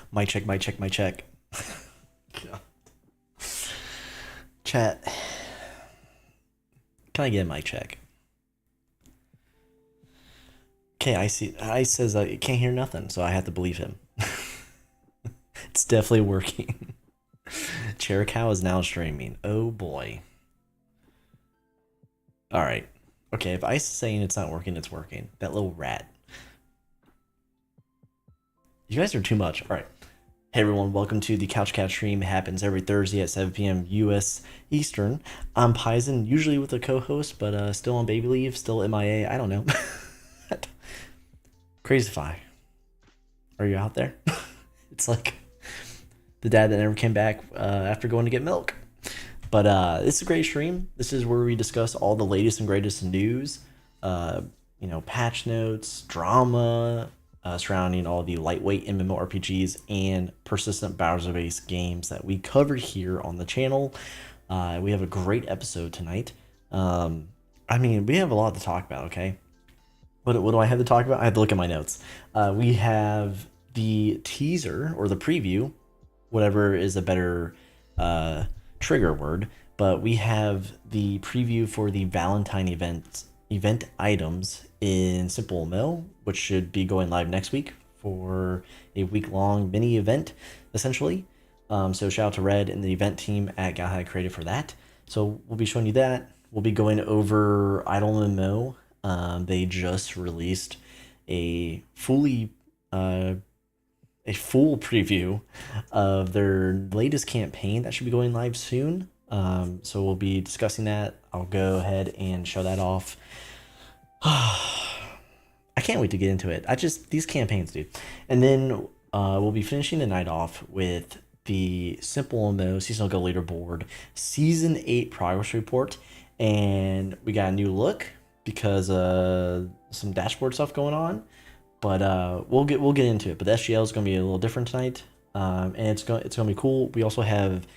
Mic check, mic check, mic check. Chat. Can I get a mic check? Okay, I see. I says I can't hear nothing, so I have to believe him. It's definitely working. Chercow is now streaming. Oh boy. Alright. Okay, if Ice is saying it's not working, it's working. That little rat. You guys are too much. Alright. Hey everyone, welcome to the Couch Cat stream. It happens every Thursday at 7 p.m. US Eastern. I'm Paisen, usually with a co-host, but still on baby leave, still MIA. I don't know. CrazyFi. Are you out there? It's like the dad that never came back after going to get milk. But it's a great stream. This is where we discuss all the latest and greatest news, patch notes, drama surrounding all the lightweight MMORPGs and persistent browser-based games that we cover here on the channel. We have a great episode tonight. I mean, we have a lot to talk about, okay? What do I have to talk about? I have to look at my notes. We have the teaser or the preview, whatever is a better trigger word, but we have the preview for the Valentine event items in SimpleMMO, which should be going live next week for a week-long mini event, essentially. So shout out to Red and the event team at Galahad Creative for that. So we'll be showing you that. We'll be going over IdleMMO. They just released a fully a full preview of their latest campaign that should be going live soon. So we'll be discussing that. I'll go ahead and show that off. I can't wait to get into it. These campaigns, dude. And then we'll be finishing the night off with the SimpleMMO Seasonal Go Leaderboard Season 8 Progress Report. And we got a new look because some dashboard stuff going on. But we'll get into it. But the SGL is going to be a little different tonight. And it's going to be cool. We also have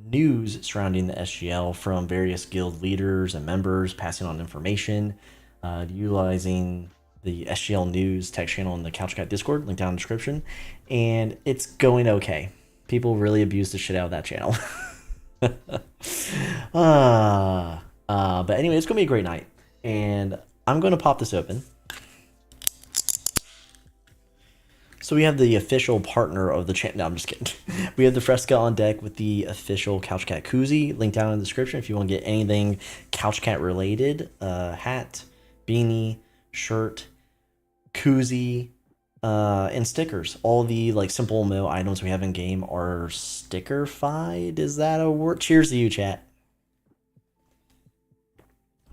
news surrounding the SGL from various guild leaders and members passing on information, utilizing the SGL news text channel in the CouchCat Discord, link down in the description. And it's going okay. People really abuse the shit out of that channel. But anyway, it's going to be a great night. And I'm going to pop this open. So we have the official partner of the channel. No, I'm just kidding. We have the Fresca on deck with the official CouchCat koozie. Link down in the description if you want to get anything CouchCat related. Hat, beanie, shirt, koozie, and stickers. All the like SimpleMMO items we have in game are stickerfied. Is that a word? Cheers to you, chat.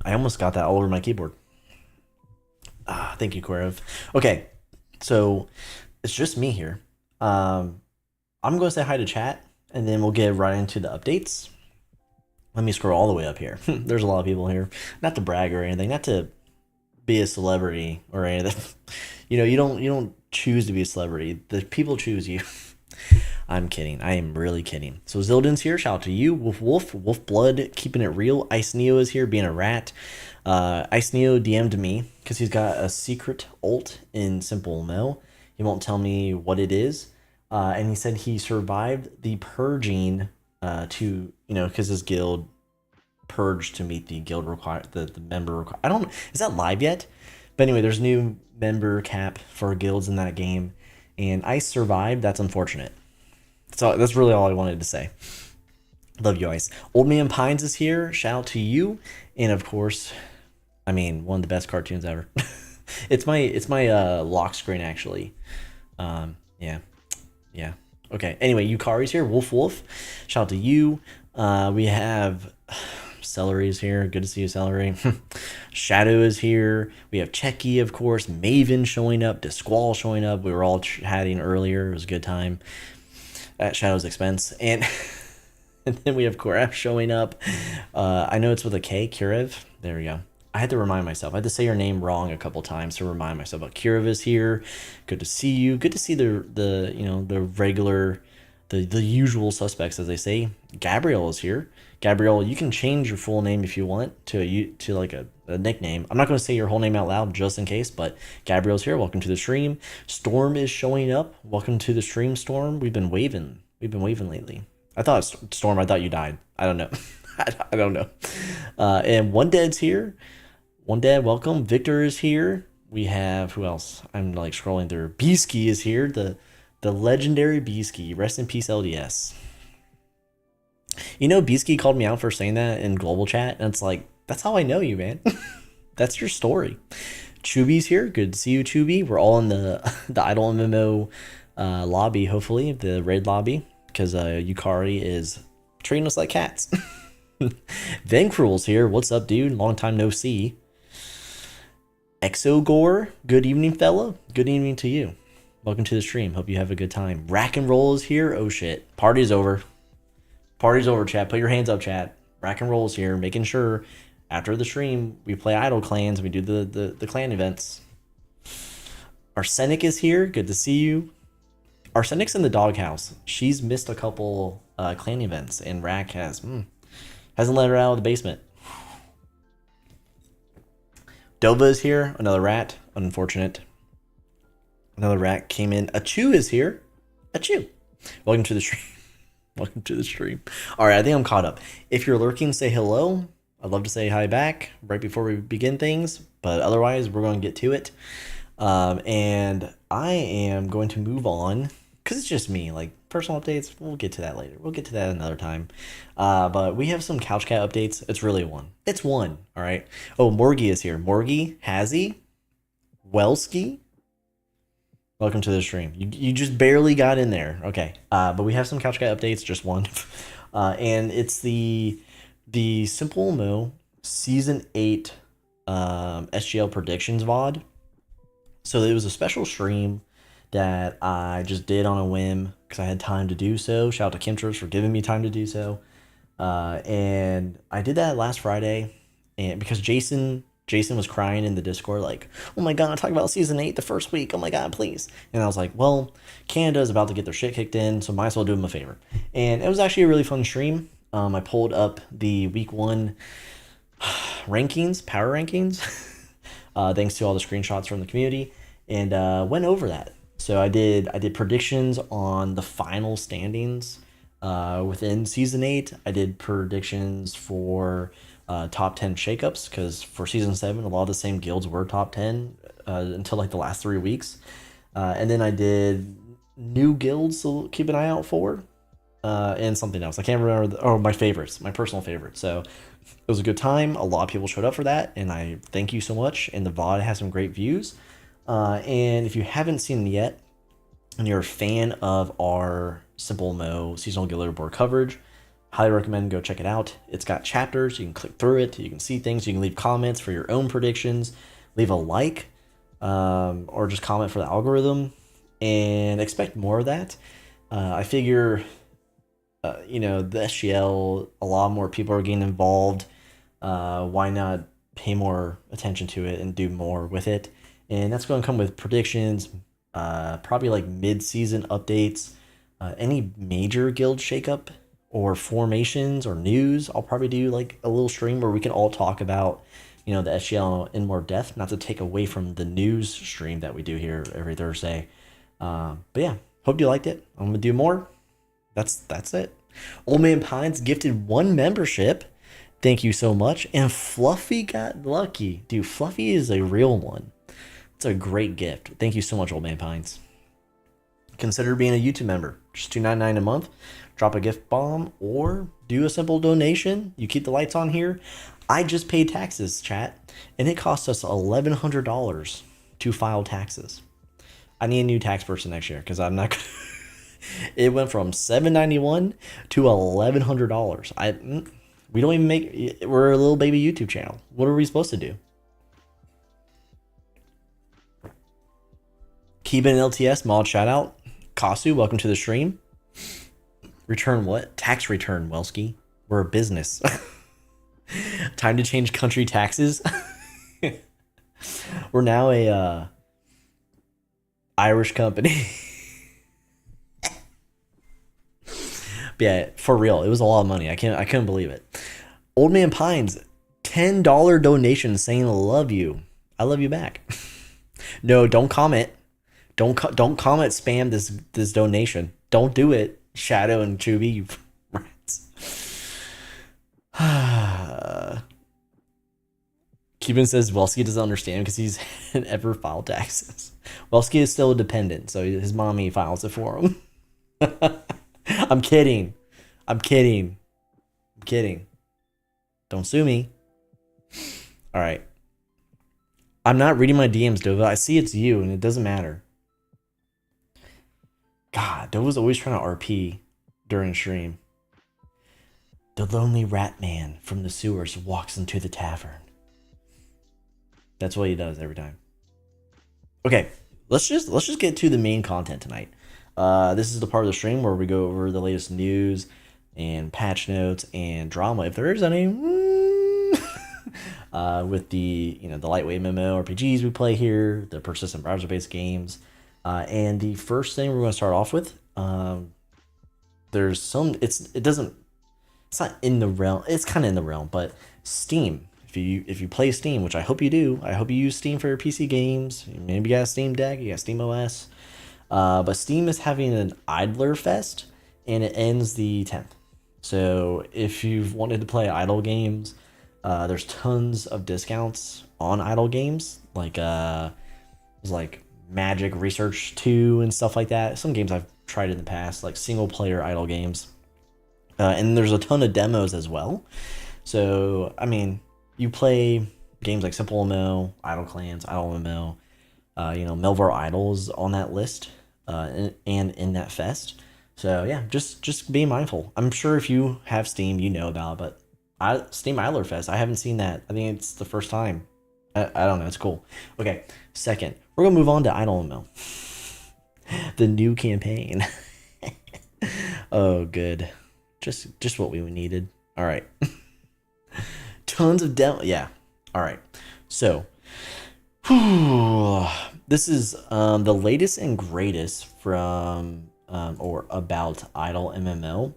I almost got that all over my keyboard. Thank you, Korev. Okay, so it's just me here. I'm going to say hi to chat, and then we'll get right into the updates. Let me scroll all the way up here. There's a lot of people here. Not to brag or anything, not to be a celebrity or anything. You don't choose to be a celebrity. The people choose you. I'm kidding. I am really kidding. So Zildin's here. Shout out to you. Wolf Blood, keeping it real. Ice Neo is here, being a rat. Ice Neo DM'd me because he's got a secret ult in SimpleMMO. He won't tell me what it is. And he said he survived the purging because his guild purged to meet the guild the member I don't know. Is that live yet? But anyway, there's new member cap for guilds in that game. And Ice survived. That's unfortunate. So that's really all I wanted to say. Love you, Ice. Old Man Pines is here. Shout out to you. And of course, I mean, one of the best cartoons ever. It's my lock screen actually. Yeah. Okay. Anyway, Yukari's here. Wolf. Shout out to you. We have Celery is here. Good to see you, Celery. Shadow is here. We have Checky, of course. Maven showing up. Disqual showing up. We were all chatting earlier. It was a good time at Shadow's expense. And then we have Korav showing up. I know it's with a K. Kurev. There we go. I had to remind myself. I had to say your name wrong a couple times to remind myself. But Kurev is here. Good to see you. Good to see the regular, the usual suspects, as they say. Gabrielle is here. Gabrielle, you can change your full name if you want to like a nickname. I'm not going to say your whole name out loud just in case, but Gabrielle's here. Welcome to the stream. Storm is showing up. Welcome to the stream, Storm. We've been waving lately. I thought Storm. I thought you died. I don't know. I don't know. And One Dead's here. One Dead, welcome. Victor is here. We have who else? I'm like scrolling through. Beesky is here. The legendary Beesky. Rest in peace, LDS. Beesky called me out for saying that in global chat, and it's like, that's how I know you, man. That's your story. Chuby's here. Good to see you, Chuby. We're all in the IdleMMO lobby, hopefully, the raid lobby, because Yukari is treating us like cats. Vencruel's here. What's up, dude? Long time no see. Exogore, good evening, fella. Good evening to you. Welcome to the stream. Hope you have a good time. Rack and Roll is here. Oh, shit. Party's over. Party's over, chat. Put your hands up, chat. Rack and Roll's here, making sure after the stream we play Idle Clans. We do the clan events. Arsenic is here. Good to see you. Arsenic's in the doghouse. She's missed a couple clan events, and Rack hasn't let her out of the basement. Dova is here. Another rat. Unfortunate. Another rat came in. Achu is here. Achu. Welcome to the stream. Welcome to the stream. All right, I think I'm caught up. If you're lurking, say hello. I'd love to say hi back right before we begin things, but otherwise, we're going to get to it. And I am going to move on because it's just me. Like personal updates, we'll get to that later. We'll get to that another time. But we have some Couch Cat updates. It's really one. It's one. All right. Oh, Morgie is here. Morgie, Hazzy, Welski. Welcome to the stream. You just barely got in there. Okay. But we have some Couch Cat updates, just one. And it's the SimpleMMO Season 8 SGL Predictions VOD. So it was a special stream that I just did on a whim because I had time to do so. Shout out to Kimchers for giving me time to do so. And I did that last Friday, and because Jason was crying in the Discord like, oh my god, talk about Season 8 the first week, oh my god, please. And I was like, well, Canada's about to get their shit kicked in, so might as well do them a favor. And it was actually a really fun stream. I pulled up the week 1 rankings, power rankings, thanks to all the screenshots from the community, and went over that. So I did predictions on the final standings within Season 8. I did predictions for top 10 shakeups, because for Season 7 a lot of the same guilds were top 10 until like the last 3 weeks, and then I did new guilds to keep an eye out for, and something else I can't remember. My favorites, my personal favorites. So it was a good time. A lot of people showed up for that, and I thank you so much. And the VOD has some great views, and if you haven't seen it yet and you're a fan of our SimpleMMO seasonal guild leaderboard coverage, highly recommend go check it out. It's got chapters. You can click through it. You can see things. You can leave comments for your own predictions. Leave a like, or just comment for the algorithm, and expect more of that. I figure, the SGL, a lot more people are getting involved. Why not pay more attention to it and do more with it? And that's going to come with predictions, probably like mid-season updates, any major guild shakeup or formations or news. I'll probably do like a little stream where we can all talk about, the SGL in more depth, not to take away from the news stream that we do here every Thursday. But yeah, hope you liked it. I'm gonna do more. That's it. Old Man Pines gifted 1 membership. Thank you so much. And Fluffy got lucky. Dude, Fluffy is a real one. It's a great gift. Thank you so much, Old Man Pines. Consider being a YouTube member. Just $2.99 a month. Drop a gift bomb or do a simple donation. You keep the lights on here. I just paid taxes, chat, and it cost us $1,100 to file taxes. I need a new tax person next year because I'm not. It went from $791 to $1,100. We don't even make. We're a little baby YouTube channel. What are we supposed to do? Keeping LTS mod shout out. Kasu, welcome to the stream. Return what? Tax return, Welski. We're a business. Time to change country taxes. We're now a Irish company. But yeah, for real, it was a lot of money. I couldn't believe it. Old Man Pines, $10 donation saying I love you. I love you back. No, don't comment. Don't comment spam this donation. Don't do it. Shadow and Chubby rats. Cuban says Welski doesn't understand because he's ever filed taxes. Welski is still a dependent, so his mommy files it for him. I'm kidding. Don't sue me. All right. I'm not reading my DMs, Dova. I see it's you, and it doesn't matter. God, Dova's always trying to RP during stream. The lonely rat man from the sewers walks into the tavern. That's what he does every time. Okay, let's just get to the main content tonight. This is the part of the stream where we go over the latest news and patch notes and drama, if there is any, with the the lightweight MMORPGs we play here, the persistent browser-based games. And the first thing we're going to start off with, there's some, it's not in the realm, it's kind of in the realm, but Steam if you play Steam, which I hope you do, I hope you use Steam for your PC games. Maybe you got a Steam Deck, you got Steam OS. But Steam is having an Idler Fest, and it ends the 10th. So if you've wanted to play idle games, there's tons of discounts on idle games, like Magic Research 2 and stuff like that. Some games I've tried in the past, like single player idle games. And there's a ton of demos as well. So, I mean, you play games like SimpleMMO, Idle Clans, IdleMMO, Melvor Idols on that list, and in that fest. So yeah, just be mindful. I'm sure if you have Steam, you know about it, but Steam Idler Fest, I haven't seen that. I think it's the first time. I don't know. It's cool. Okay, second, we're gonna move on to IdleMMO, the new campaign. Oh, good. Just what we needed. All right. Tons of demo. Yeah. All right. So, this is the latest and greatest from or about IdleMMO,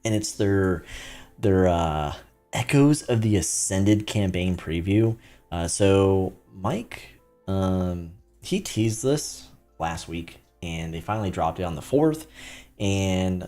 and it's their Echoes of the Ascended campaign preview. So Mike, he teased this last week, and they finally dropped it on the 4th. And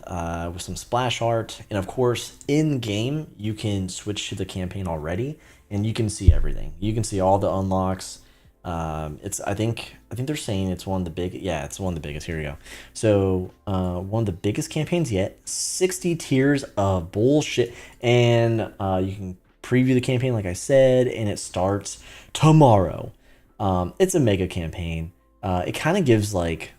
with some splash art, and of course in game you can switch to the campaign already, and you can see everything. You can see all the unlocks. It's I think they're saying it's one of the it's one of the biggest. Here we go. So one of the biggest campaigns yet. 60 tiers of bullshit, and you can preview the campaign like I said, and it starts tomorrow. It's a mega campaign. It kind of gives like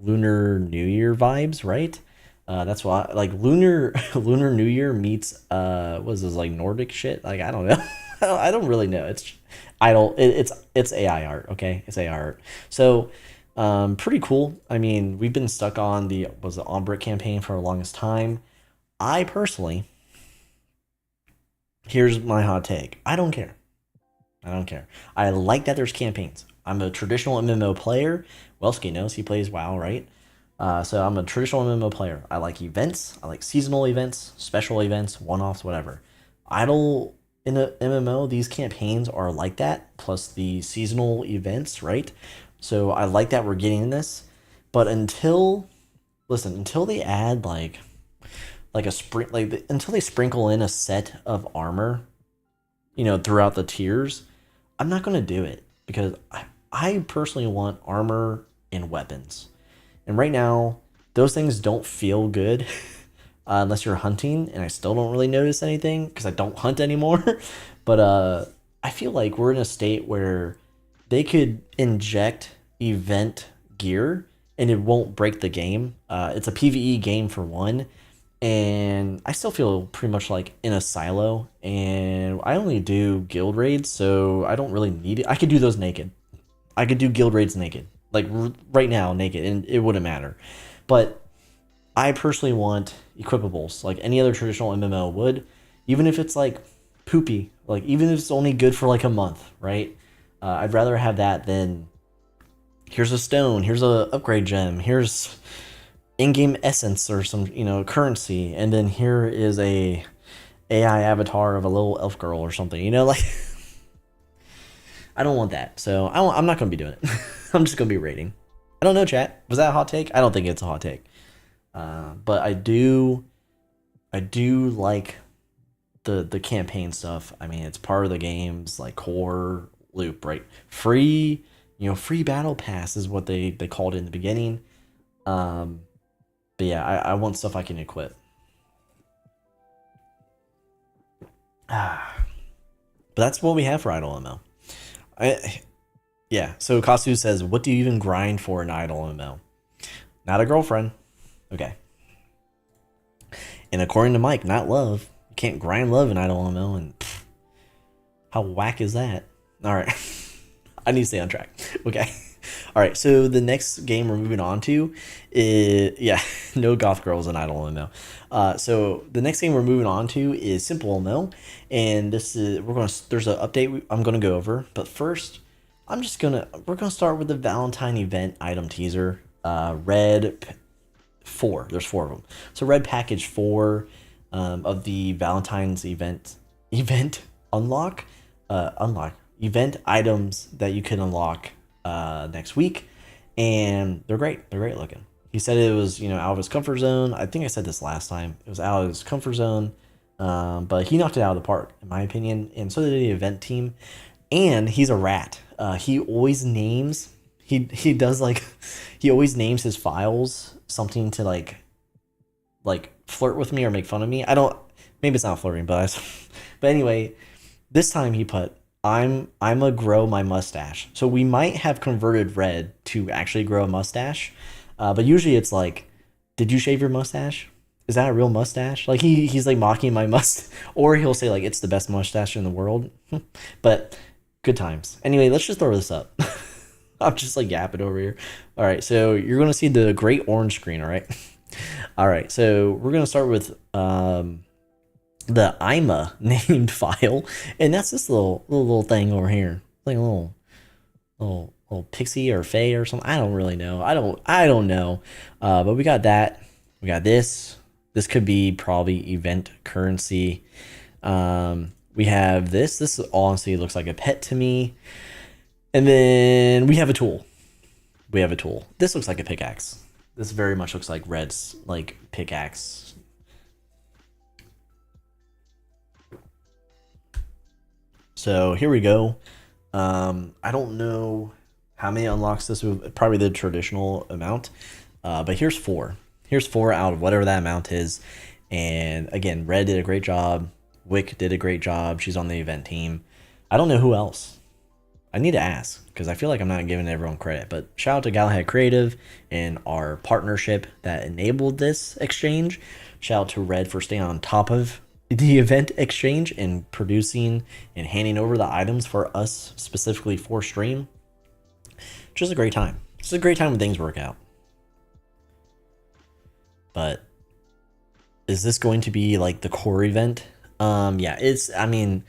Lunar New Year vibes, right? That's why, like, Lunar New Year meets what is this, like Nordic shit? Like, I don't know. I don't really know. It's idle. It's AI art. Okay, it's AI art. So pretty cool. I mean, we've been stuck on the Ombrick campaign for the longest time. I personally, here's my hot take. I don't care. I like that there's campaigns. I'm a traditional MMO player. Welsky knows, he plays WoW, right? So I'm a traditional MMO player. I like events. I like seasonal events, special events, one-offs, whatever. Idle in a MMO, these campaigns are like that, plus the seasonal events, right? So I like that we're getting this. But until they add like until they sprinkle in a set of armor, throughout the tiers, I'm not gonna do it, because I personally want armor and weapons. And right now, those things don't feel good unless you're hunting, and I still don't really notice anything because I don't hunt anymore. But I feel like we're in a state where they could inject event gear and it won't break the game. It's a PvE game for one, and I still feel pretty much like in a silo, and I only do guild raids, so I don't really need it. I could do those naked. I could do guild raids naked, like right now, naked, and it wouldn't matter. But I personally want equipables, like any other traditional MMO would, even if it's like poopy, like even if it's only good for like a month, right? I'd rather have that than here's a stone, here's a upgrade gem, here's in-game essence or some currency, and then here is a AI avatar of a little elf girl or something, like. I don't want that, so I'm not going to be doing it. I'm just going to be rating. I don't know, chat. Was that a hot take? I don't think it's a hot take. But I do like the campaign stuff. I mean, it's part of the game's like core loop, right? Free battle pass is what they called it in the beginning. But yeah, I want stuff I can equip. But that's what we have for IdleMMO. So Kasu says, what do you even grind for in IdleMMO? Not a girlfriend. Okay. And according to Mike, not love. You can't grind love in IdleMMO, and how whack is that? All right. I need to stay on track. Okay. All right. So the next game we're moving on to is, no goth girls in IdleMMO. So the next game we're moving on to is SimpleMMO, and there's an update I'm gonna go over. But first, we're gonna start with the Valentine event item teaser. Red 4. There's 4 of them. So red package 4 of the Valentine's event unlock event items that you can unlock next week, and they're great. They're great looking. He said it was, out of his comfort zone. I think I said this last time. It was out of his comfort zone, but he knocked it out of the park, in my opinion. And so did the event team. And he's a rat. He always names. He does like, he always names his files something to like flirt with me or make fun of me. I don't. Maybe it's not flirting, but but anyway, this time he put, I'm a grow my mustache. So we might have converted Red to actually grow a mustache. But usually it's like, did you shave your mustache? Is that a real mustache? Like he's like mocking my mustache, or he'll say like it's the best mustache in the world. But good times. Anyway, let's just throw this up. I'm just like yapping over here. All right, so you're gonna see the great orange screen. All right, all right. So we're gonna start with the IMA named file, and that's this little thing over here, like a little pixie or fey or something. I don't really know. I don't know. But we got that. We got this. This could be probably event currency. We have this. This honestly looks like a pet to me. And then we have a tool. This looks like a pickaxe. This very much looks like Red's like pickaxe. So here we go. I don't know how many unlocks this would, probably the traditional amount. But here's 4. Here's 4 out of whatever that amount is. And again, Red did a great job. Wick did a great job. She's on the event team. I don't know who else. I need to ask because I feel like I'm not giving everyone credit. But shout out to Galahad Creative and our partnership that enabled this exchange. Shout out to Red for staying on top of the event exchange and producing and handing over the items for us specifically for stream. Just a great time. It's a great time when things work out. But is this going to be like the core event? Yeah, I mean,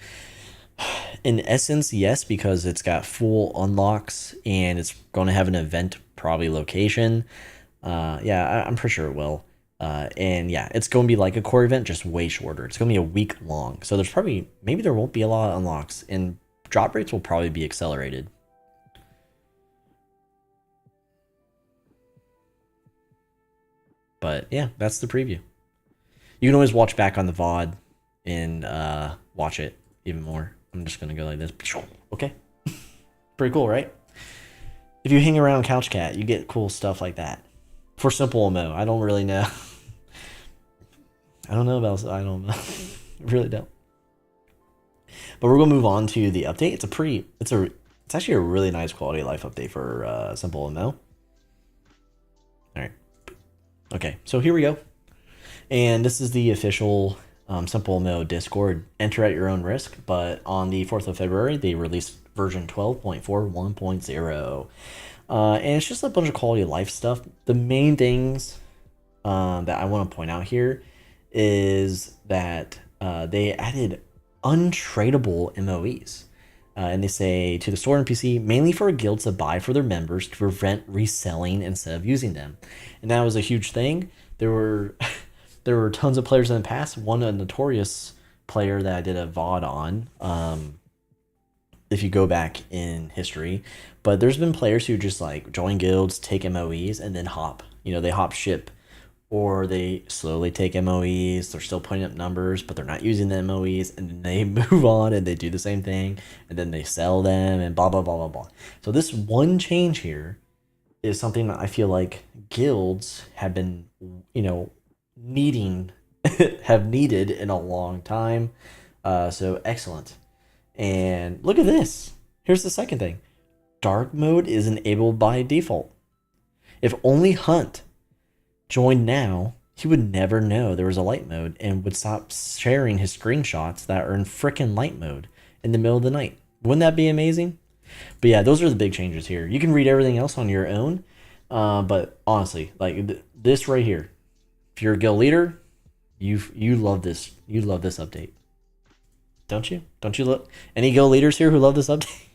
in essence, yes, because it's got full unlocks and it's going to have an event probably location. Yeah, I'm pretty sure it will. And yeah, it's going to be like a core event, just way shorter. It's going to be a week long. So there's maybe there won't be a lot of unlocks and drop rates will probably be accelerated. But yeah, that's the preview. You can always watch back on the VOD and watch it even more. I'm just going to go like this. Okay. Pretty cool, right? If you hang around Couch Cat, you get cool stuff like that. For SimpleMMO, I don't really know. I don't know. I really don't. But we're going to move on to the update. It's actually a really nice quality of life update for SimpleMMO. All right. Okay, so here we go. And this is the official SimpleMMO Discord. Enter at your own risk. But on the 4th of February, they released version 12.41.0. And it's just a bunch of quality of life stuff. The main things that I want to point out here is that they added untradeable MOEs. And they say to the store NPC, mainly for guilds to buy for their members to prevent reselling instead of using them. And that was a huge thing. There were tons of players in the past. One, a notorious player that I did a VOD on, if you go back in history. But there's been players who just like join guilds, take MOEs, and then hop. They hop ship. Or they slowly take MOEs, they're still putting up numbers, but they're not using the MOEs, and then they move on and they do the same thing, and then they sell them, and blah, blah, blah, blah, blah. So this one change here is something that I feel like guilds have been, needed in a long time. So excellent. And look at this. Here's the second thing. Dark mode is enabled by default. If only Hunt joined now, he would never know there was a light mode and would stop sharing his screenshots that are in frickin' light mode in the middle of the night. Wouldn't that be amazing? But yeah, those are the big changes here. You can read everything else on your own, but honestly, like this right here, if you're a guild leader, you love this. You love this update, don't you? Don't you look? Any guild leaders here who love this update?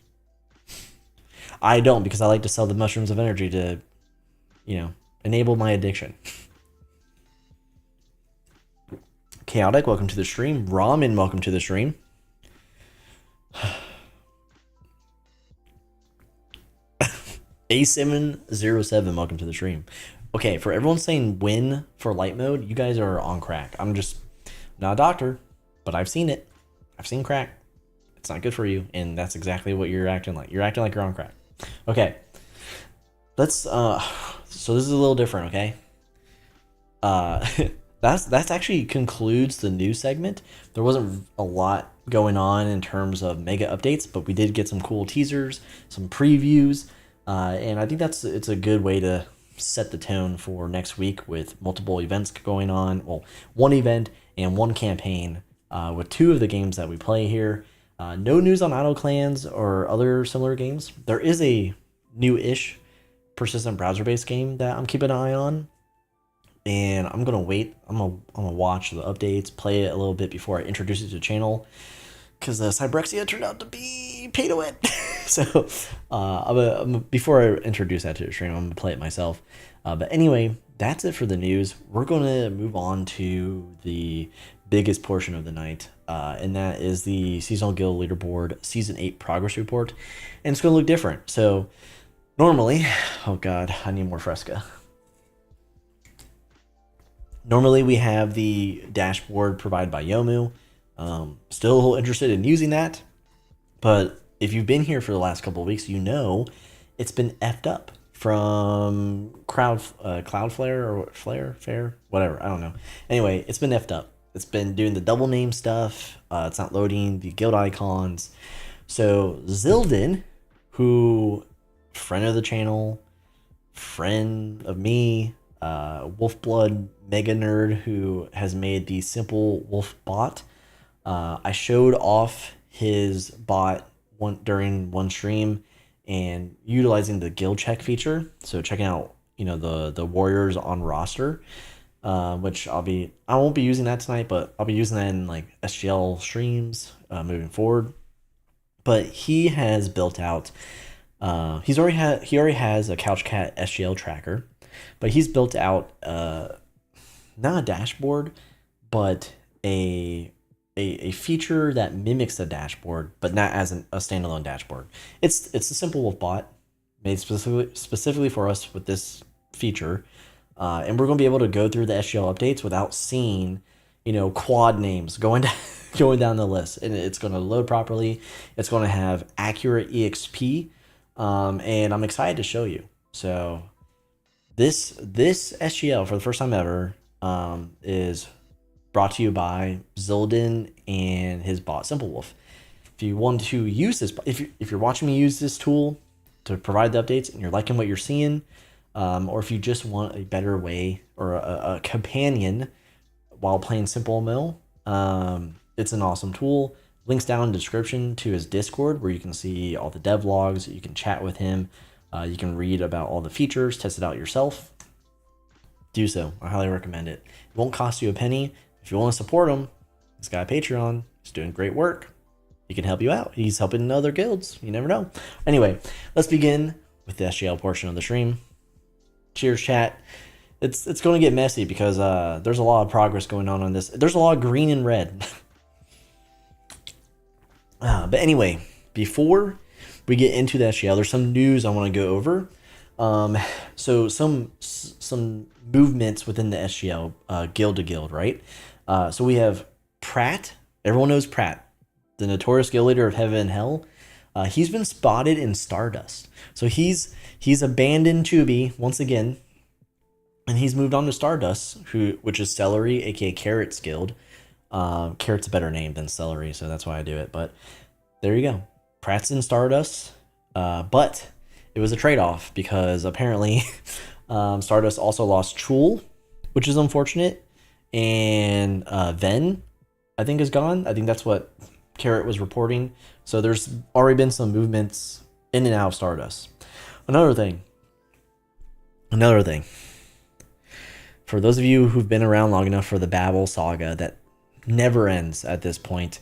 I don't, because I like to sell the mushrooms of energy to, enable my addiction. Chaotic, welcome to the stream. Ramen, welcome to the stream. A707, welcome to the stream. Okay, for everyone saying win for light mode, you guys are on crack. I'm not a doctor, but I've seen it. I've seen crack. It's not good for you, and that's exactly what you're acting like. You're acting like you're on crack. Okay. Let's so this is a little different, okay? That's actually concludes the news segment. There wasn't a lot going on in terms of mega updates, but we did get some cool teasers, some previews, and I think it's a good way to set the tone for next week with multiple events going on. Well, one event and one campaign with two of the games that we play here. No news on Idle Clans or other similar games. There is a new-ish persistent browser-based game that I'm keeping an eye on, and I'm gonna wait. I'm gonna watch the updates, play it a little bit before I introduce it to the channel, because the Cybrexia turned out to be pay to win. So before I introduce that to the stream, I'm gonna play it myself. But anyway, that's it for the news. We're gonna move on to the biggest portion of the night, and that is the Seasonal Guild Leaderboard Season 8 Progress Report, and it's gonna look different. So normally, oh god, I need more Fresca. Normally we have the dashboard provided by Yomu. Still interested in using that, but if you've been here for the last couple of weeks, you know it's been effed up from Cloudflare or Fair, whatever, I don't know. Anyway, it's been effed up. It's been doing the double name stuff. It's not loading the guild icons. So Zildin, who friend of the channel, friend of me, Wolfblood mega nerd who has made the simple wolf bot. I showed off his bot during one stream and utilizing the guild check feature. So checking out, the warriors on roster, which I won't be using that tonight, but I'll be using that in like SGL streams moving forward. But he has built out. He already has a CouchCat SGL tracker, but he's built out not a dashboard, but a feature that mimics the dashboard, but not as a standalone dashboard. It's a simple wolf bot made specifically for us with this feature, and we're going to be able to go through the SGL updates without seeing quad names going down the list, and it's going to load properly. It's going to have accurate EXP. And I'm excited to show you. So this SGL for the first time ever is brought to you by Zildin and his bot Simple Wolf. If you want to use this, if you're watching me use this tool to provide the updates and you're liking what you're seeing, or if you just want a better way or a companion while playing SimpleMMO, it's an awesome tool. Links down in the description to his Discord, where you can see all the dev logs. You can chat with him. You can read about all the features, test it out yourself. Do so. I highly recommend it. It won't cost you a penny. If you want to support him, he's got a Patreon. He's doing great work. He can help you out. He's helping other guilds. You never know. Anyway, let's begin with the SGL portion of the stream. Cheers, chat. It's going to get messy because there's a lot of progress going on this. There's a lot of green and red. But anyway, before we get into the SGL, there's some news I want to go over. So some movements within the SGL, guild to guild, right? So we have Pratt. Everyone knows Pratt, the notorious guild leader of Heaven and Hell. He's been spotted in Stardust. So he's abandoned Tubi once again, and he's moved on to Stardust, which is Celery, aka Carrot's guild. Carrot's a better name than Celery, so that's why I do it. But there you go. Pratt's in Stardust, but it was a trade-off because apparently Stardust also lost Chul, which is unfortunate, and Ven, I think, is gone. I think that's what Carrot was reporting. So there's already been some movements in and out of Stardust. Another thing. For those of you who've been around long enough for the Babel saga that never ends at this point,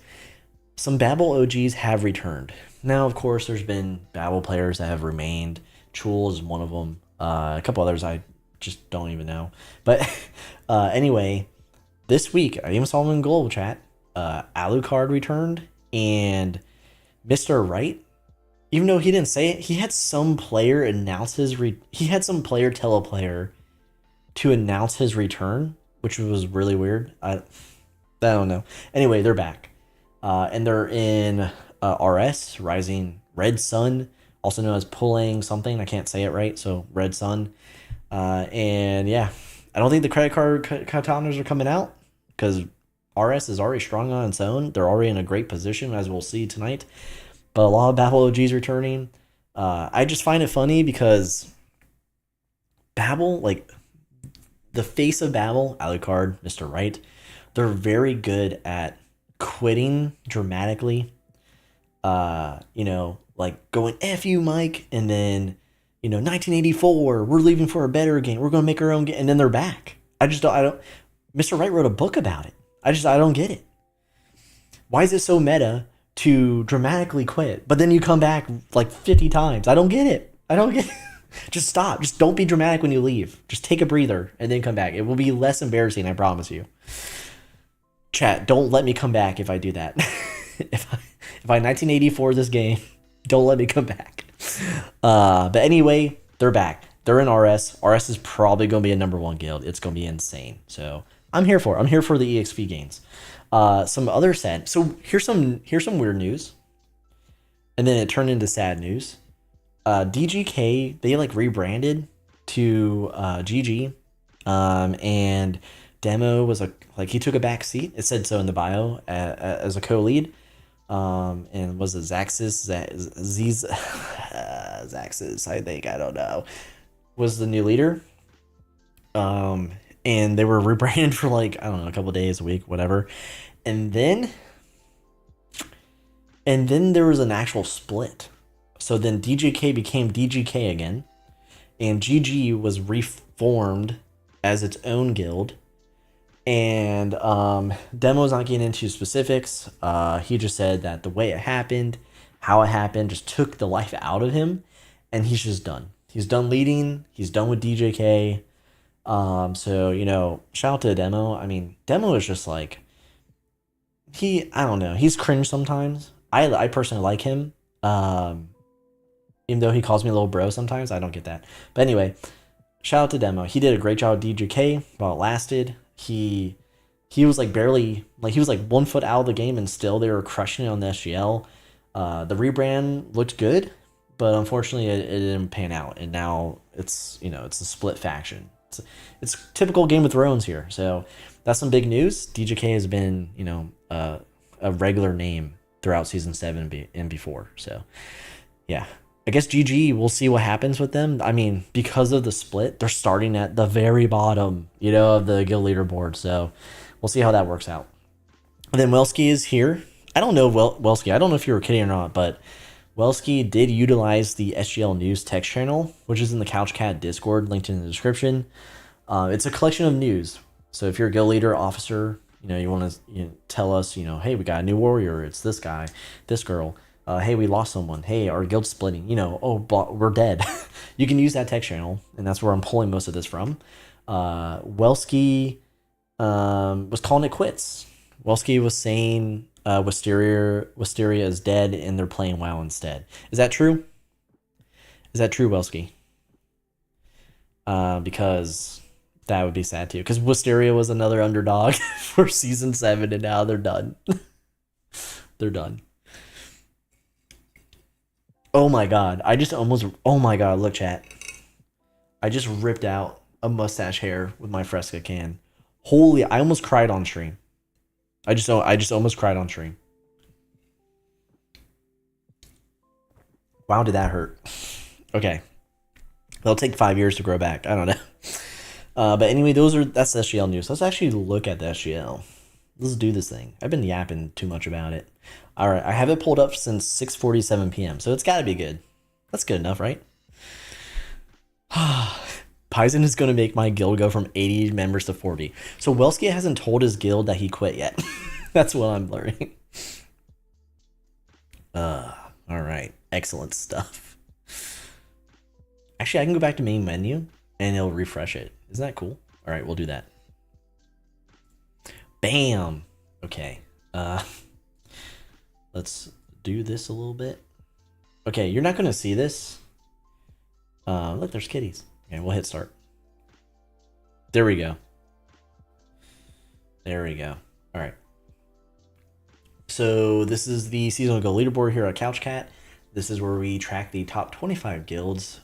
some Babel OGs have returned. Now, of course, there's been Babel players that have remained. Chul is one of them. A couple others I just don't even know. But anyway, this week, I even saw them in global chat. Alucard returned, and Mr. Right, even though he didn't say it, he had some player announce his he had some player tell a player to announce his return, which was really weird. I don't know. Anyway, they're back. And they're in RS, Rising Red Sun, also known as Pulling something. I can't say it right, so Red Sun. And yeah, I don't think the credit card katanas are coming out because RS is already strong on its own. They're already in a great position, as we'll see tonight. But a lot of Babel OGs returning. I just find it funny because Babel, like the face of Babel, Alucard, Mr. Right, they're very good at quitting dramatically. Like going F you, Mike, and then 1984, we're leaving for a better game. We're gonna make our own game, and then they're back. I don't. Mr. Wright wrote a book about it. I don't get it. Why is it so meta to dramatically quit, but then you come back like 50 times? I don't get it. Just stop. Just don't be dramatic when you leave. Just take a breather and then come back. It will be less embarrassing, I promise you. Chat, don't let me come back if I do that. if I 1984 this game, don't let me come back. But anyway, they're back. They're in RS. RS is probably going to be a #1 guild. It's going to be insane. So I'm here for it. I'm here for the EXP gains. Some other sad. So here's some weird news. And then it turned into sad news. DGK, they like rebranded to GG. And Demo was like he took a back seat. It said so in the bio as a co-lead. And was it Zaxxas? Zaxxas, I think, I don't know, was the new leader. And they were rebranded for like, I don't know, a couple days, a week, whatever. And then there was an actual split. So then DGK became DGK again, and GG was reformed as its own guild. And Demo's not getting into specifics. He just said that the way it happened, how it happened, just took the life out of him, and he's just done. He's done leading. He's done with DJK. So shout out to Demo. I mean, Demo is just like I don't know. He's cringe sometimes. I personally like him. Even though he calls me a little bro sometimes, I don't get that. But anyway, shout out to Demo. He did a great job with DJK while it lasted. He was like barely, like he was like 1 foot out of the game, and still they were crushing it on the SGL. The rebrand looked good, but unfortunately it didn't pan out, and now it's it's a split faction. It's typical Game of Thrones here. So that's some big news. DJK has been a regular name throughout season 7 and before. So yeah, I guess GG, we'll see what happens with them. I mean, because of the split, they're starting at the very bottom, of the guild leaderboard. So we'll see how that works out. And then Welski is here. I don't know, Welski, I don't know if you were kidding or not, but Welski did utilize the SGL News text channel, which is in the Couch Cat Discord, linked in the description. It's a collection of news. So if you're a guild leader, officer, you want to tell us, hey, we got a new warrior. It's this guy, this girl. Hey, we lost someone. Hey, our guild's splitting. We're dead. You can use that text channel, and that's where I'm pulling most of this from. Welski was calling it quits. Welski was saying Wisteria is dead, and they're playing WoW instead. Is that true? Is that true, Welski? Because that would be sad too. Because Wisteria was another underdog for season 7, and now they're done. They're done. Oh my god, oh my god, look chat. I just ripped out a mustache hair with my Fresca can. Holy, I almost cried on stream. I just almost cried on stream. Wow, did that hurt? Okay. It'll take 5 years to grow back. I don't know. But anyway, that's SGL news. Let's actually look at the SGL. Let's do this thing. I've been yapping too much about it. All right, I have it pulled up since 6:47 p.m., so it's got to be good. That's good enough, right? Paisen is going to make my guild go from 80 members to 40. So Welski hasn't told his guild that he quit yet. That's what I'm learning. All right, excellent stuff. Actually, I can go back to main menu, and it'll refresh it. Isn't that cool? All right, we'll do that. Bam. Okay. Let's do this a little bit. Okay, you're not gonna see this. Look, there's kitties. Okay, we'll hit start. There we go. There we go. All right. So this is the seasonal goal leaderboard here at CouchCat. This is where we track the top 25 guilds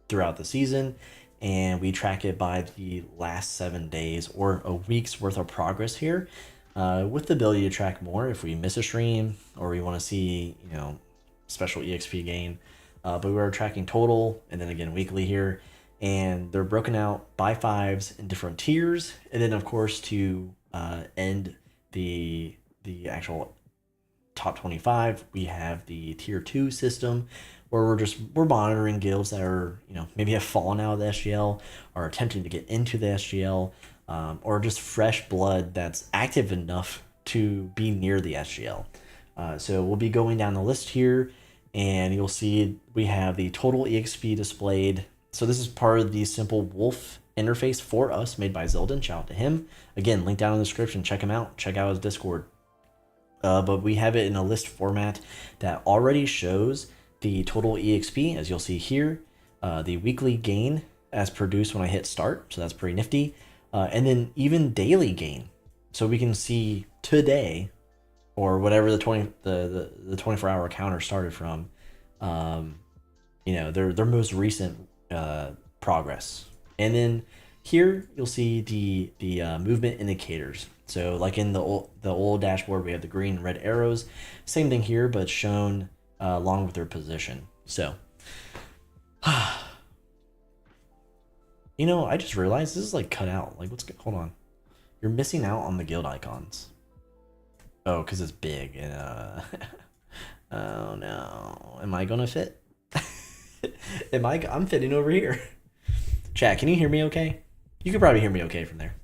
throughout the season, and we track it by the last 7 days or a week's worth of progress here, with the ability to track more if we miss a stream or we want to see, you know, special EXP gain. But we are tracking total and then again weekly here, and they're broken out by fives in different tiers. And then of course to end the actual top 25, we have the tier 2 system where we're monitoring guilds that are, you know, maybe have fallen out of the SGL or attempting to get into the SGL, or just fresh blood that's active enough to be near the SGL. So we'll be going down the list here, and you'll see we have the total EXP displayed. So this is part of the Simple Wolf interface for us, made by Zildon. Shout out to him. Again, link down in the description. Check him out. Check out his Discord. But we have it in a list format that already shows the total EXP, as you'll see here, the weekly gain as produced when I hit start, so that's pretty nifty, and then even daily gain, so we can see today or whatever the 24-hour counter started from, you know, their most recent progress. And then here you'll see the movement indicators. So like in the old dashboard, we have the green and red arrows. Same thing here, but shown along with their position. So, you know, I just realized this is like cut out. Like, hold on. You're missing out on the guild icons. Oh, because it's big. And, oh no. Am I gonna fit? I'm fitting over here. Chat, can you hear me okay? You can probably hear me okay from there.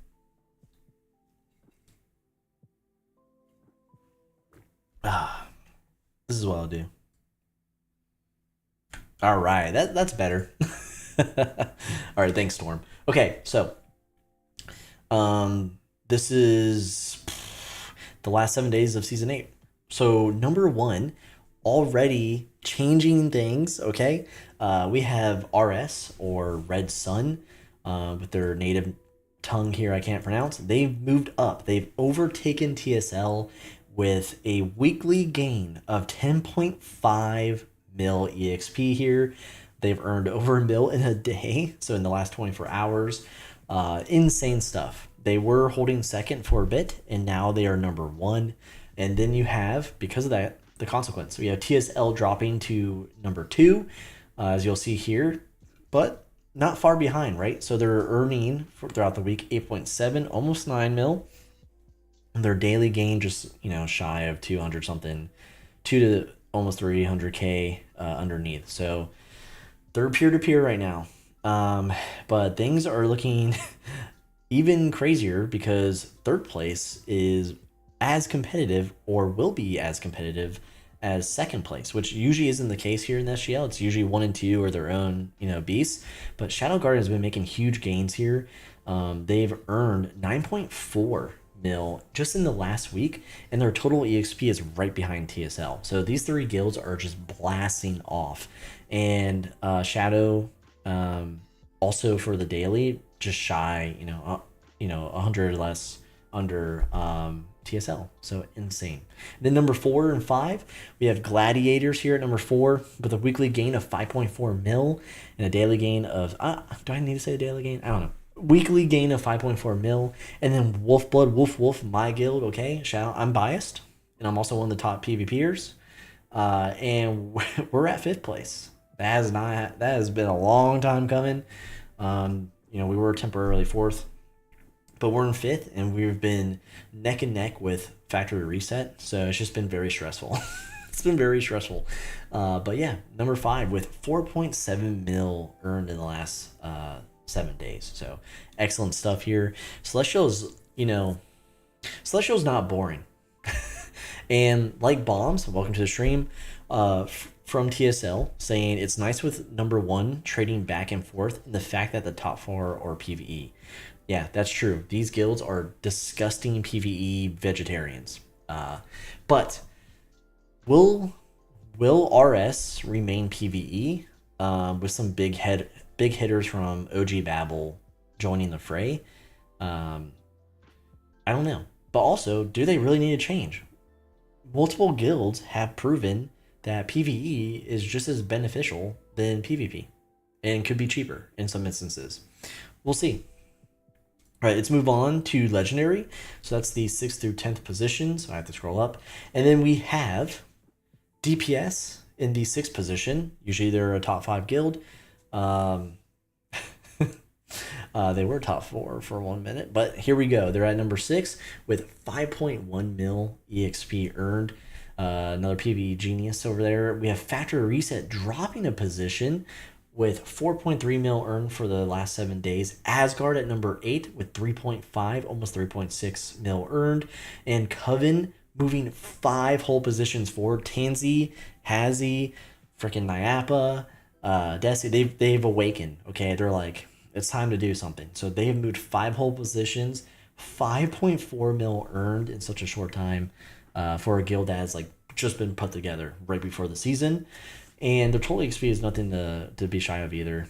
This is what I'll do. All right, that's better. All right, thanks, Storm. Okay, so this is the last 7 days of season 8. So number 1, already changing things. Okay, we have RS, or Red Sun, with their native tongue here I can't pronounce. They've moved up. They've overtaken TSL with a weekly gain of 10.5 mil EXP here. They've earned over a mil in a day, so in the last 24 hours. Insane stuff. They were holding second for a bit, and now they are number 1. And then you have, because of that, the consequence. We have TSL dropping to number 2, as you'll see here, but not far behind, right? So they're earning throughout the week 8.7, almost 9 mil. Their daily gain just, you know, shy of 200 something, 2 to almost 300k underneath. So they're peer-to-peer right now. But things are looking even crazier because third place is as competitive, or will be as competitive, as second place, which usually isn't the case here in the SGL. It's usually 1 and 2 are their own, you know, beasts. But Shadow Guard has been making huge gains here. They've earned 9.4 mil just in the last week, and their total EXP is right behind TSL. So these 3 guilds are just blasting off. And Shadow, also for the daily, just shy, you know, 100 less under TSL. So insane. Then number 4 and 5, we have Gladiators here at number 4 with a weekly gain of 5.4 mil and a daily gain of, do I need to say a daily gain? I don't know. Weekly gain of 5.4 mil. And then Wolfblood, Wolf, my guild. Okay, shout out. I'm biased, and I'm also one of the top PvPers. And we're at 5th place. That has been a long time coming. You know, we were temporarily 4th, but we're in 5th, and we've been neck and neck with Factory Reset. So it's just been very stressful. It's been very stressful. But yeah, number 5 with 4.7 mil earned in the last 7 days. So excellent stuff here. Celestial's not boring. And like Bombs, welcome to the stream, from TSL, saying it's nice with number 1 trading back and forth, and the fact that the top 4 are PvE. Yeah, that's true. These guilds are disgusting PvE vegetarians. But Will RS remain PvE with some big hitters from OG Babel joining the fray? I don't know. But also, do they really need to change? Multiple guilds have proven that PvE is just as beneficial than PvP and could be cheaper in some instances. We'll see. All right, let's move on to Legendary. So that's the 6th through 10th positions. I have to scroll up. And then we have DPS in the 6th position. Usually they're a top 5 guild. They were top 4 for 1 minute, but here we go. They're at number 6 with 5.1 mil EXP earned. Another PvE genius over there. We have Factory Reset dropping a position with 4.3 mil earned for the last 7 days. Asgard at number 8 with 3.5, almost 3.6 mil earned. And Coven moving 5 whole positions forward. Tansy, Hazy, freaking Nyapa, Desi, they've awakened. Okay, they're like, it's time to do something. So they have moved 5 whole positions, 5.4 mil earned in such a short time for a guild that has like just been put together right before the season. And their total XP is nothing to be shy of either.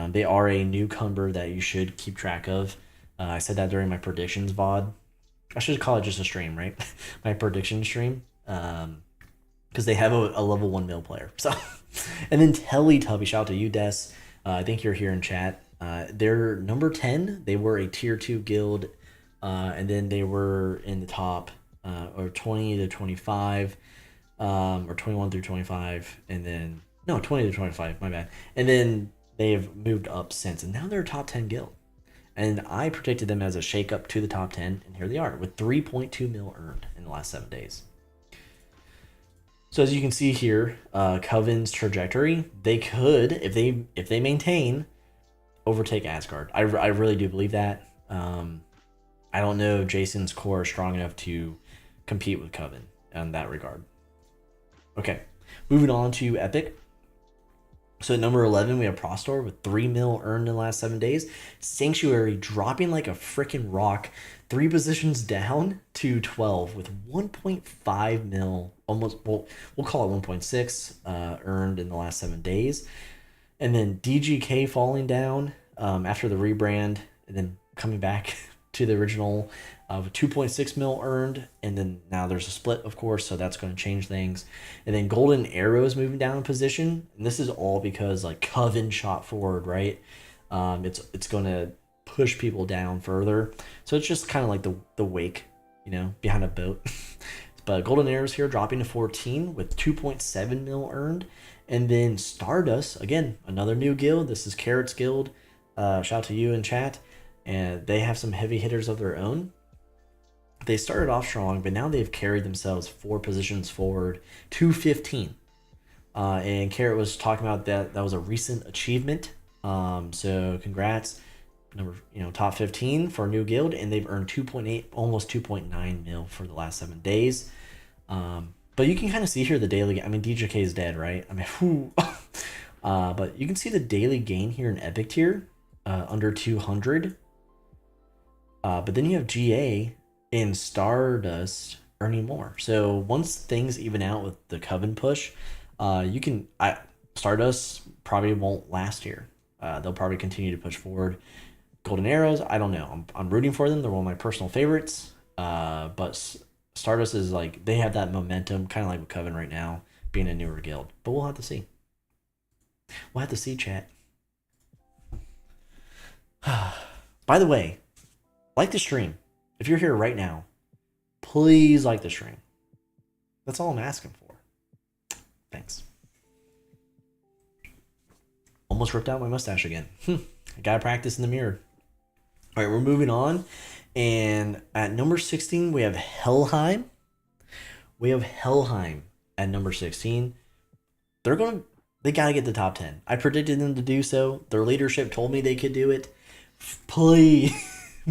They are a newcomer that you should keep track of. I said that during my predictions VOD. I should call it just a stream, right? My prediction stream. Because they have a level 1 mil player. So, and then Teletubby, shout out to you, Des. I think you're here in chat. They're number 10. They were a tier 2 guild. And then they were in the top or 20 to 25. Or 21 through 25, and then no 20 to 25, my bad. And then they've moved up since, and now they're a top 10 guild. And I predicted them as a shake up to the top 10, and here they are with 3.2 mil earned in the last 7 days. So as you can see here, Coven's trajectory, they could, if they maintain, overtake Asgard. I really do believe that. I don't know if Jason's core is strong enough to compete with Coven in that regard. Okay, moving on to Epic. So at number 11, we have Prostor with 3 mil earned in the last 7 days. Sanctuary dropping like a freaking rock, 3 positions down to 12 with 1.5 mil, almost, well, we'll call it 1.6 earned in the last 7 days. And then DGK falling down after the rebrand and then coming back to the original of 2.6 mil earned, and then now there's a split, of course, so that's going to change things. And then Golden Arrows moving down in position, and this is all because like Coven shot forward, right? It's going to push people down further, so it's just kind of like the wake, you know, behind a boat. But Golden Arrows here dropping to 14 with 2.7 mil earned, and then Stardust, again, another new guild. This is Carrot's guild. Shout out to you in chat. And they have some heavy hitters of their own. They started off strong, but now they've carried themselves 4 positions forward to 15. And Carrot was talking about that was a recent achievement. So congrats, top 15 for a new guild, and they've earned 2.8, almost 2.9 mil for the last 7 days. But you can kind of see here the daily. I mean, DJK is dead, right? I mean, but you can see the daily gain here in Epic tier, under 200. But then you have GA and Stardust earning more. So once things even out with the Coven push, Stardust probably won't last here. They'll probably continue to push forward. Golden Arrows, I don't know. I'm rooting for them. They're one of my personal favorites. But Stardust is like, they have that momentum, kind of like with Coven right now, being a newer guild. But we'll have to see. We'll have to see, chat. By the way, like the stream. If you're here right now, please like the stream. That's all I'm asking for. Thanks. Almost ripped out my mustache again. I gotta practice in the mirror. All right, we're moving on. And at number 16, we have Helheim. We have Helheim at number 16. They gotta get the top 10. I predicted them to do so. Their leadership told me they could do it.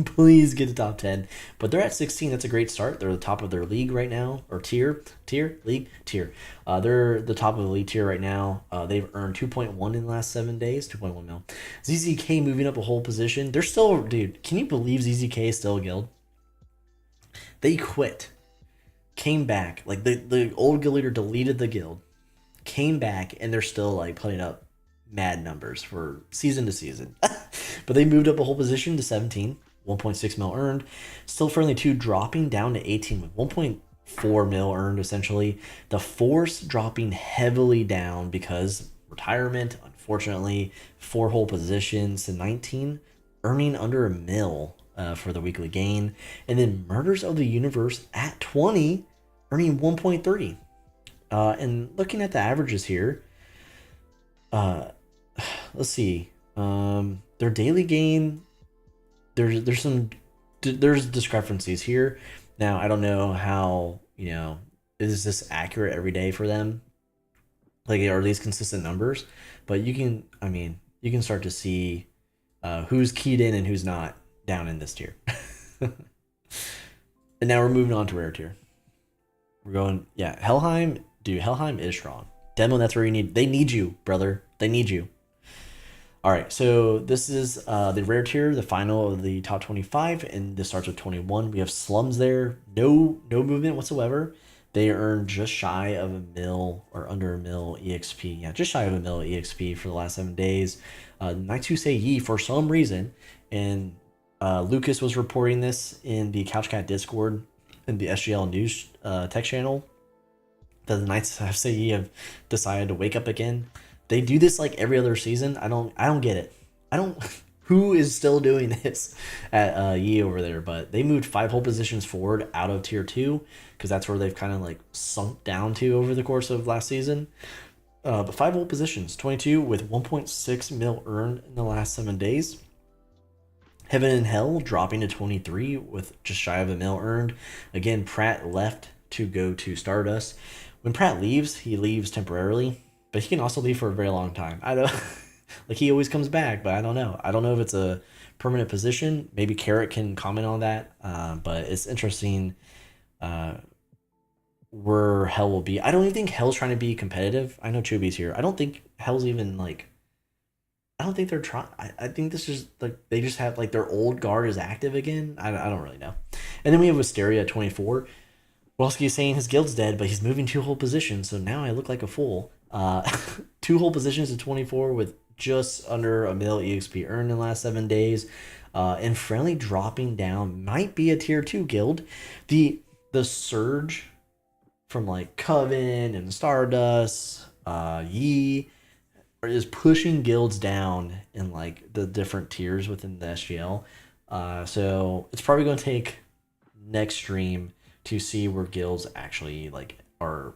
Please get the top 10. But they're at 16. That's a great start. They're the top of their league right now, or tier. They're the top of the league tier right now. They've earned 2.1 in the last 7 days, 2.1 mil. ZZK moving up a whole position. They're still, dude, can you believe ZZK is still a guild? They quit came back. Like the old guild leader deleted the guild, came back, and they're still like putting up mad numbers for season to season. But they moved up a whole position to 17, 1.6 mil earned. Still Friendly 2 dropping down to 18 with 1.4 mil earned essentially. The Force dropping heavily down because retirement, unfortunately. 4 whole positions to 19, earning under a mil for the weekly gain. And then Murders of the Universe at 20, earning 1.3. And looking at the averages here, let's see. Their daily gain, there's discrepancies here. Now I don't know how, is this accurate every day for them? Like, are these consistent numbers? But you can start to see who's keyed in and who's not down in this tier. And now we're moving on to rare tier. We're going, Helheim. Dude, Helheim is strong. Demo, that's where you need. They need you, brother. They need you. All right, so this is the rare tier, the final of the top 25, and this starts with 21. We have Slums there. No movement whatsoever. They earned just shy of a mil or under a mil EXP. Yeah, just shy of a mil EXP for the last 7 days. Nights Who Say Ye, for some reason, and Lucas was reporting this in the CouchCat Discord in the SGL news tech channel, that the Knights Who Say Ye have decided to wake up again. They do this like every other season. I don't get it. Who is still doing this at Yi over there? But they moved 5 whole positions forward out of tier 2 because that's where they've kind of like sunk down to over the course of last season. But 5 whole positions, 22 with 1.6 mil earned in the last 7 days. Heaven and Hell dropping to 23 with just shy of a mil earned. Again, Pratt left to go to Stardust. When Pratt leaves, he leaves temporarily, but he can also leave for a very long time. I don't like, he always comes back, but I don't know. I don't know if it's a permanent position. Maybe Carrot can comment on that. But it's interesting where Hell will be. I don't even think Hell's trying to be competitive. I know Chubby's here. I don't think Hell's even like, I don't think they're trying. I think this is like, they just have like their old guard is active again. I don't really know. And then we have Wisteria at 24. Wolski's saying his guild's dead, but he's moving 2 whole positions, so now I look like a fool. 2 whole positions at 24 with just under a mil EXP earned in the last 7 days. And Friendly dropping down, might be a tier 2 guild. The surge from like Coven and Stardust, Yi, is pushing guilds down in like the different tiers within the SGL. So it's probably going to take next stream to see where guilds actually like are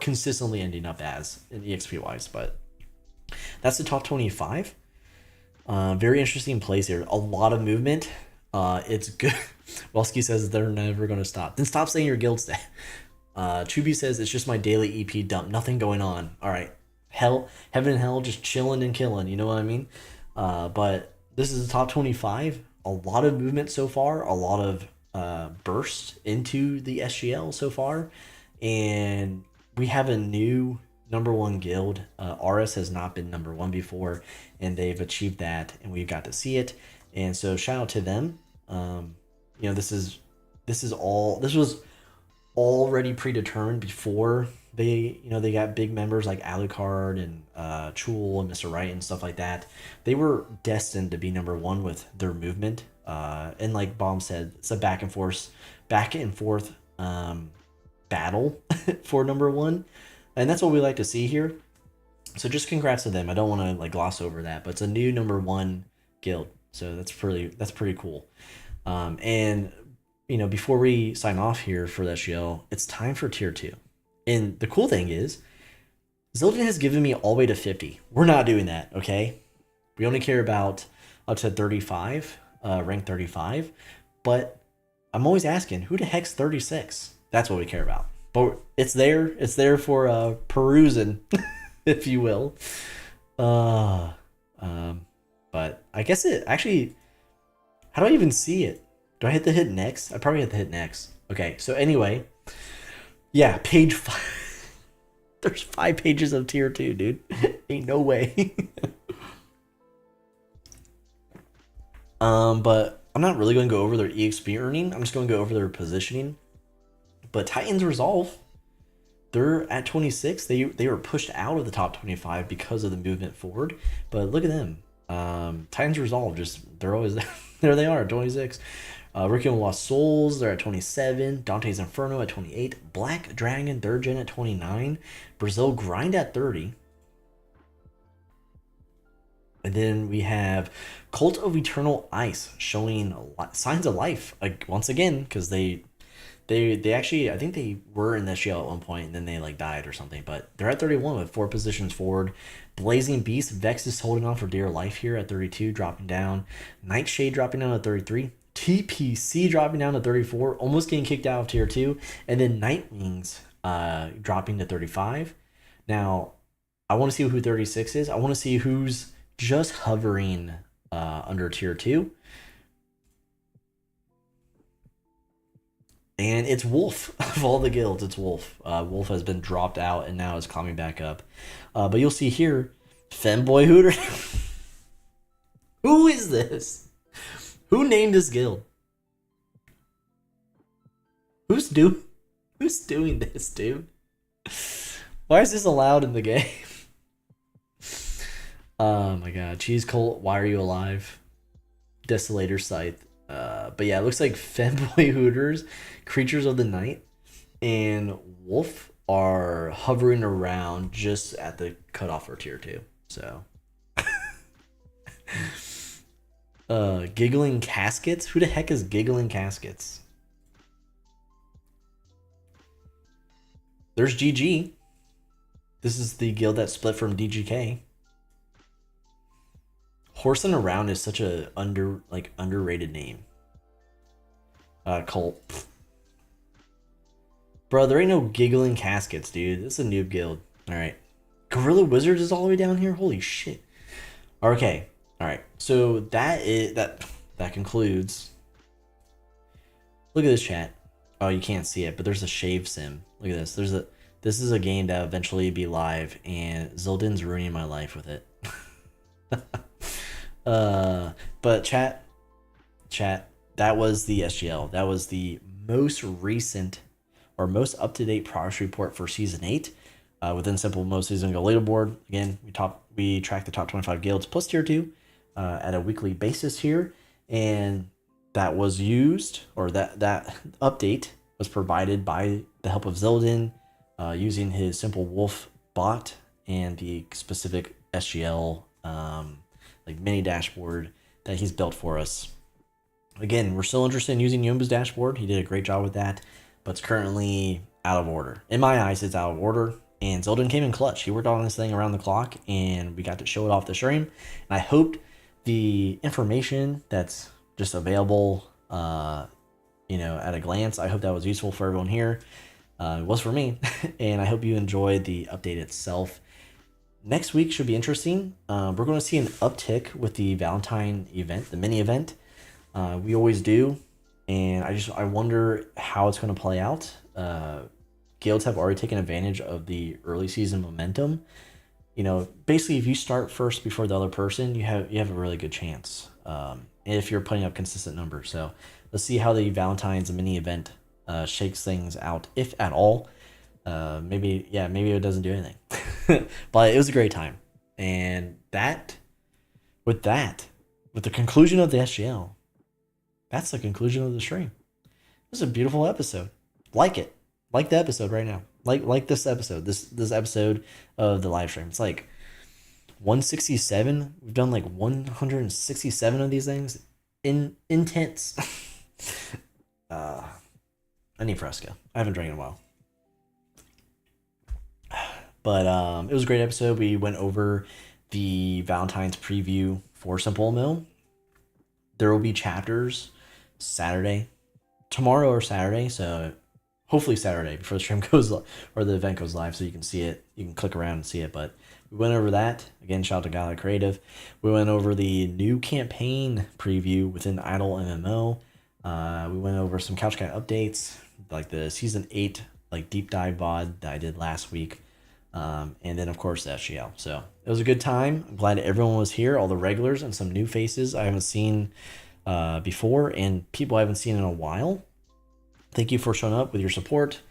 consistently ending up as in EXP wise. But that's the top 25. Very interesting place here. A lot of movement. It's good. Welski says they're never going to stop. Then stop saying your guild's dead. Chubby says it's just my daily EP dump. Nothing going on. All right. Heaven and Hell just chilling and killing. You know what I mean? But this is the top 25. A lot of movement so far. A lot of burst into the SGL so far, and we have a new number 1 guild. RS has not been number 1 before, and they've achieved that, and we've got to see it. And so shout out to them. This was already predetermined before they got big members like Alucard and Chul and Mr. Right and stuff like that. They were destined to be number 1 with their movement. And like Bomb said, it's a back and forth battle for number 1, and that's what we like to see here. So just congrats to them. I don't want to like gloss over that, but it's a new number 1 guild, so that's pretty cool. And before we sign off here for the SGL, it's time for tier 2. And the cool thing is, Zildjian has given me all the way to 50. We're not doing that, okay? We only care about up to 35. Rank 35, but I'm always asking, who the heck's 36? That's what we care about. But it's there for perusing, if you will. But I guess it actually, how do I even see it? Do I hit next? I probably hit the hit next. Okay, so anyway, yeah, page 5. There's 5 pages of tier 2, dude. Ain't no way. But I'm not really going to go over their EXP earning. I'm just going to go over their positioning. But Titans Resolve, they're at 26. They were pushed out of the top 25 because of the movement forward. But look at them. Titans Resolve, they're always there. There they are, 26. Requiem Lost Souls, they're at 27. Dante's Inferno at 28. Black Dragon 3rd Gen at 29. Brazil Grind at 30. And then we have Cult of Eternal Ice showing signs of life once again, because they actually, I think they were in the SGL at one point and then they like died or something, but they're at 31 with 4 positions forward. Blazing Beast, Vex is holding on for dear life here at 32, dropping down. Nightshade dropping down to 33. TPC dropping down to 34, almost getting kicked out of tier 2. And then Nightwings dropping to 35. Now, I want to see who 36 is. I want to see who's just hovering under tier 2. And it's Wolf. Of all the guilds, it's Wolf. Wolf has been dropped out and now is climbing back up. But you'll see here, Femboy Hooter. Who is this? Who named this guild? Who's doing this, dude? Why is this allowed in the game? Oh my god. Cheese Colt, why are you alive? Desolator Scythe. But yeah, it looks like Femboy Hooters, Creatures of the Night, and Wolf are hovering around just at the cutoff for tier 2. So Giggling Caskets? Who the heck is Giggling Caskets? There's GG. This is the guild that split from DGK. Horsing Around is such a underrated name. Cult. Bro, there ain't no Giggling Caskets, dude. This is a noob guild. Alright. Gorilla Wizards is all the way down here? Holy shit. Okay. Alright. So that concludes. Look at this chat. Oh, you can't see it, but there's a shave sim. Look at this. This is a game that will eventually be live, and Zildin's ruining my life with it. But chat, that was the SGL. That was the most recent or most up-to-date progress report for Season 8 within SimpleMMO Season Go Leaderboard. Again, we track the top 25 guilds plus Tier 2 at a weekly basis here, and that was used, or that update was provided by the help of Zildin using his Simple Wolf bot and the specific SGL mini dashboard that he's built for us. Again, we're still interested in using Yumba's dashboard. He did a great job with that, but it's currently out of order. In my eyes, it's out of order, and Zildin came in clutch. He worked on this thing around the clock, and we got to show it off the stream. And I hoped the information that's just available, at a glance, I hope that was useful for everyone here. It was for me, and I hope you enjoyed the update itself. Next week should be interesting. We're going to see an uptick with the Valentine event, the mini event. We always do, and I wonder how it's going to play out. Guilds have already taken advantage of the early season momentum. Basically, if you start first before the other person, you have a really good chance. If you're putting up consistent numbers. So let's see how the Valentine's mini event shakes things out, if at all. Maybe it doesn't do anything. But it was a great time. And with the conclusion of the SGL, that's the conclusion of the stream. This is a beautiful episode. Like it. Like the episode right now. Like this episode. This episode of the live stream. It's like 167. We've done like 167 of these things. Intense. I need Fresca. I haven't drank in a while. But it was a great episode. We went over the Valentine's preview for SimpleMMO. There will be chapters tomorrow or Saturday. So hopefully Saturday before the stream goes or the event goes live, so you can see it. You can click around and see it. But we went over that. Again, shout out to Gala Creative. We went over the new campaign preview within IdleMMO. We went over some Couch Cat updates, like the Season 8 deep dive VOD that I did last week. And then of course the SGL. So it was a good time. I'm glad everyone was here, all the regulars and some new faces I haven't seen before, and people I haven't seen in a while. Thank you for showing up with your support.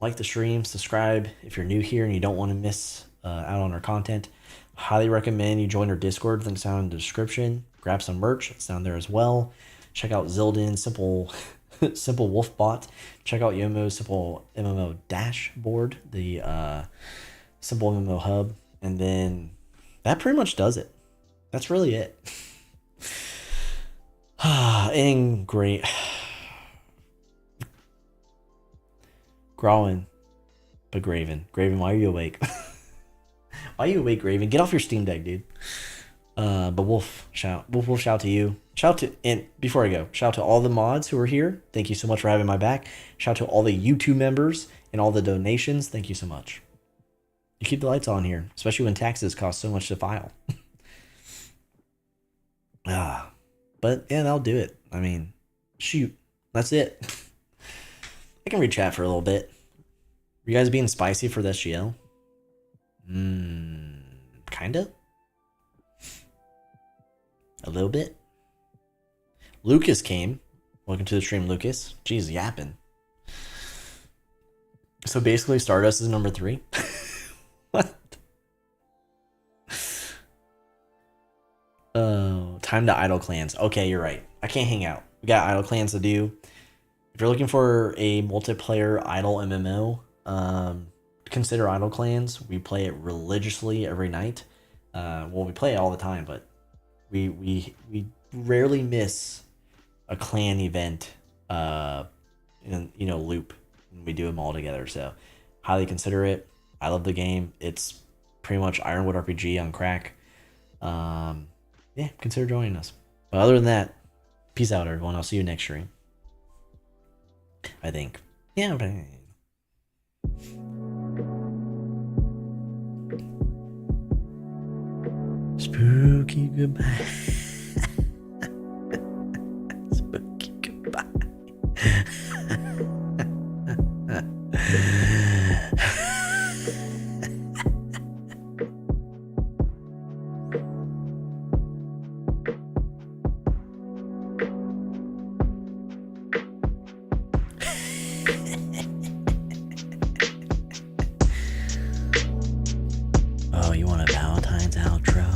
Like the stream, subscribe if you're new here and you don't want to miss out on our content. Highly recommend you join our Discord. Links down in the description. Grab some merch. It's down there as well. Check out Zildin, Simple Wolfbot. Check out Yomo's Simple MMO Dashboard, the SimpleMMO Hub. And then that pretty much does it. That's really it. And great. Growing, but Graven. Graven, why are you awake? Why are you awake, Graven? Get off your Steam Deck, dude. But Wolf, shout to you. Shout to, and before I go, shout to all the mods who are here. Thank you so much for having my back. Shout to all the YouTube members and all the donations. Thank you so much. You keep the lights on here, especially when taxes cost so much to file. But yeah, that'll do it. I mean, shoot, that's it. I can read chat for a little bit. You guys being spicy for the SGL? Kinda. A little bit. Lucas came. Welcome to the stream, Lucas. Jeez, yapping. So basically, Stardust is number 3. What? Oh, time to idle clans. Okay, you're right. I can't hang out. We got idle clans to do. If you're looking for a multiplayer idle MMO, consider Idle Clans. We play it religiously every night. Well, we play it all the time, but we rarely miss a clan event in loop. We do them all together, so highly consider it. I love the game. It's pretty much Ironwood RPG on crack. Yeah, consider joining us. But other than that, peace out, everyone. I'll see you next stream. I think. Yeah, but spooky goodbye. Spooky goodbye. Oh, you want a Valentine's outro?